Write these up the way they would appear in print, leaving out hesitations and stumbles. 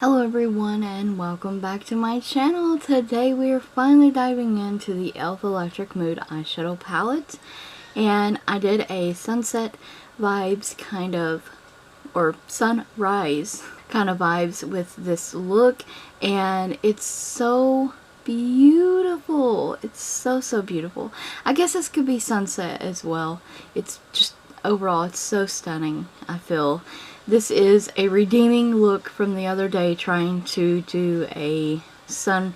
Hello everyone and welcome back to my channel. Today we are finally diving into the e.l.f. Electric Mood eyeshadow palette, and I did a sunset vibes kind of, or sunrise kind of vibes with this look, and it's so beautiful. It's so beautiful. I guess this could be sunset as well. It's just overall it's so stunning. I feel this is a redeeming look from the other day trying to do a sunset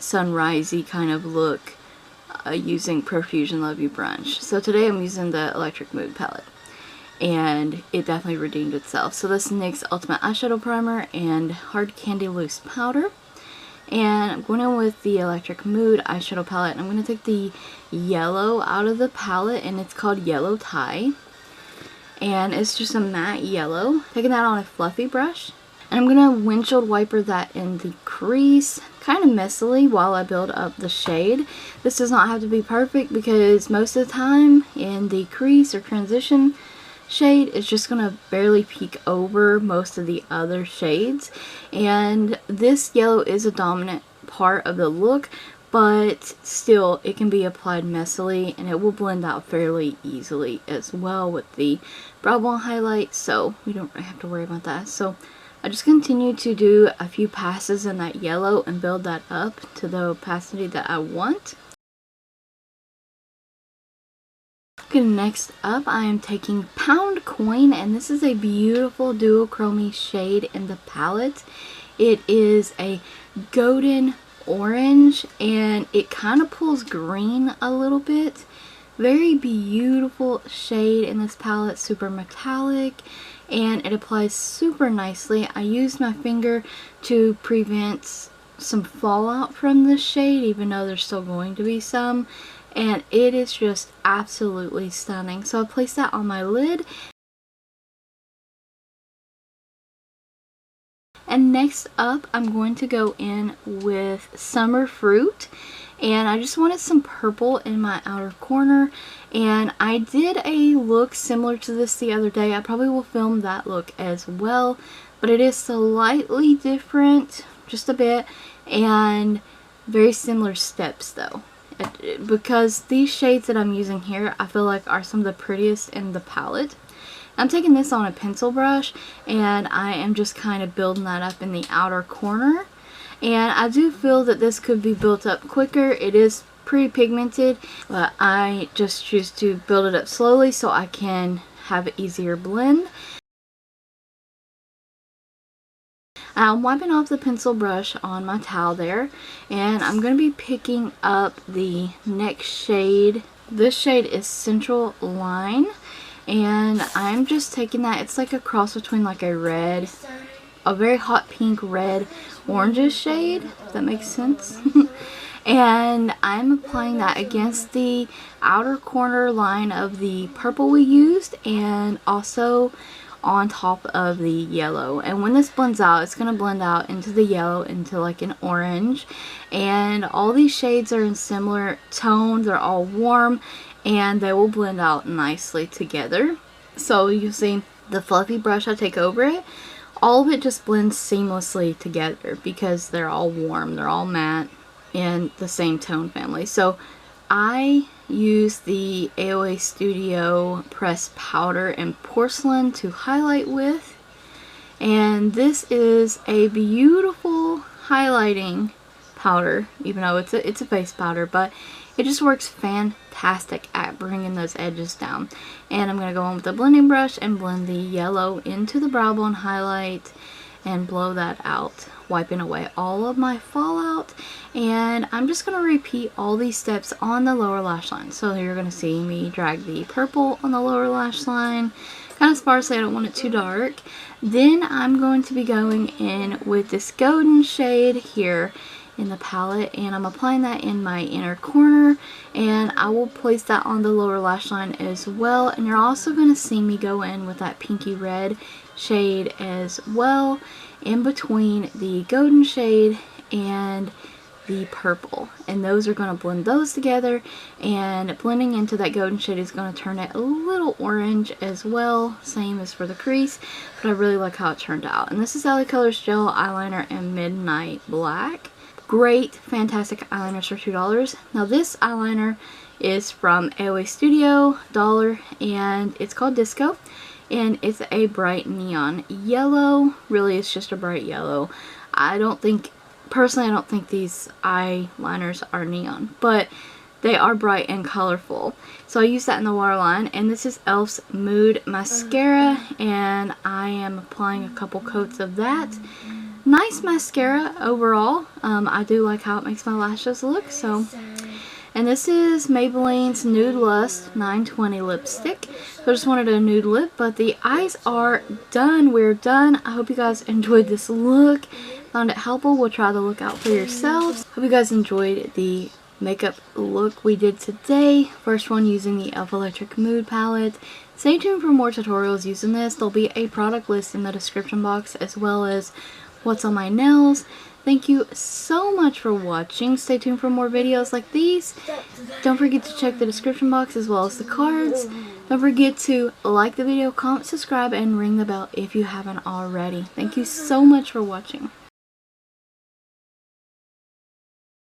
sunrisey kind of look using Profusion Love You Brunch. So today I'm using the Electric Mood palette, and it definitely redeemed itself. So this NYX Ultimate Eyeshadow Primer and Hard Candy Loose Powder. And I'm going in with the Electric Mood eyeshadow palette. I'm going to take the yellow out of the palette, and it's called Yellow Tie. And it's just a matte yellow. Taking that on a fluffy brush. And I'm going to windshield wiper that in the crease, kind of messily, while I build up the shade. This does not have to be perfect because most of the time in the crease or transition shade it's just going to barely peek over most of the other shades, and this yellow is a dominant part of the look, but still it can be applied messily and it will blend out fairly easily as well with the brow bone highlight, so we don't have to worry about that. So I just continue to do a few passes in that yellow and build that up to the opacity that I want. Okay, next up I am taking Pound Coin, and this is a beautiful duochrome shade in the palette. It is a golden orange and it kind of pulls green a little bit. Very beautiful shade in this palette, super metallic, and it applies super nicely. I used my finger to prevent some fallout from this shade, even though there's still going to be some. And it is just absolutely stunning. So I placed that on my lid. And next up, I'm going to go in with Summer Fruit. And I just wanted some purple in my outer corner. And I did a look similar to this the other day. I probably will film that look as well. But it is slightly different, just a bit. And very similar steps though. Because these shades that I'm using here I feel like are some of the prettiest in the palette. I'm taking this on a pencil brush and I am just kind of building that up in the outer corner, and I do feel that this could be built up quicker. It is pretty pigmented, but I just choose to build it up slowly so I can have an easier blend. I'm wiping off the pencil brush on my towel there, and I'm going to be picking up the next shade. This shade is Central Line, and I'm just taking that. It's like a cross between like a red, a very hot pink, red, orange shade, if that makes sense. And I'm applying that against the outer corner line of the purple we used, and also on top of the yellow. And when this blends out, it's going to blend out into the yellow, into like an orange. And all these shades are in similar tones. They're all warm and they will blend out nicely together. So you see the fluffy brush I take over it, all of it just blends seamlessly together because they're all warm, they're all matte in the same tone family. So I use the AOA Studio Pressed Powder and Porcelain to highlight with, and this is a beautiful highlighting powder, even though it's a face powder, but it just works fantastic at bringing those edges down. And I'm going to go in with the blending brush and blend the yellow into the brow bone highlight and blow that out, wiping away all of my fallout. And I'm just going to repeat all these steps on the lower lash line. So you're going to see me drag the purple on the lower lash line, kind of sparsely, I don't want it too dark. Then I'm going to be going in with this golden shade here in the palette, and I'm applying that in my inner corner, and I will place that on the lower lash line as well. And you're also going to see me go in with that pinky red shade as well in between the golden shade and the purple, and those are going to blend those together, and blending into that golden shade is going to turn it a little orange as well, same as for the crease, but I really like how it turned out. And this is LaColors Gel Eyeliner in Midnight Black. Great, fantastic eyeliners for $2. Now this eyeliner is from AOA Studio, $1, and it's called Disco, and it's a bright neon yellow. Really, it's just a bright yellow. Personally, I don't think these eyeliners are neon, but they are bright and colorful. So I use that in the waterline, and this is e.l.f.'s Mood Mascara, and I am applying a couple coats of that. Nice mascara overall. I do like how it makes my lashes look. So, and this is Maybelline's Nude Lust 920 lipstick. So I just wanted a nude lip, but the eyes are done. We're done. I hope you guys enjoyed this look. Found it helpful. We'll try the look out for yourselves. Hope you guys enjoyed the makeup look we did today. First one using the e.l.f. Electric Mood palette. Stay tuned for more tutorials using this. There'll be a product list in the description box, as well as what's on my nails. Thank you so much for watching. Stay tuned for more videos like these. Don't forget to check the description box as well as the cards. Don't forget to like the video, comment, subscribe, and ring the bell if you haven't already. Thank you so much for watching.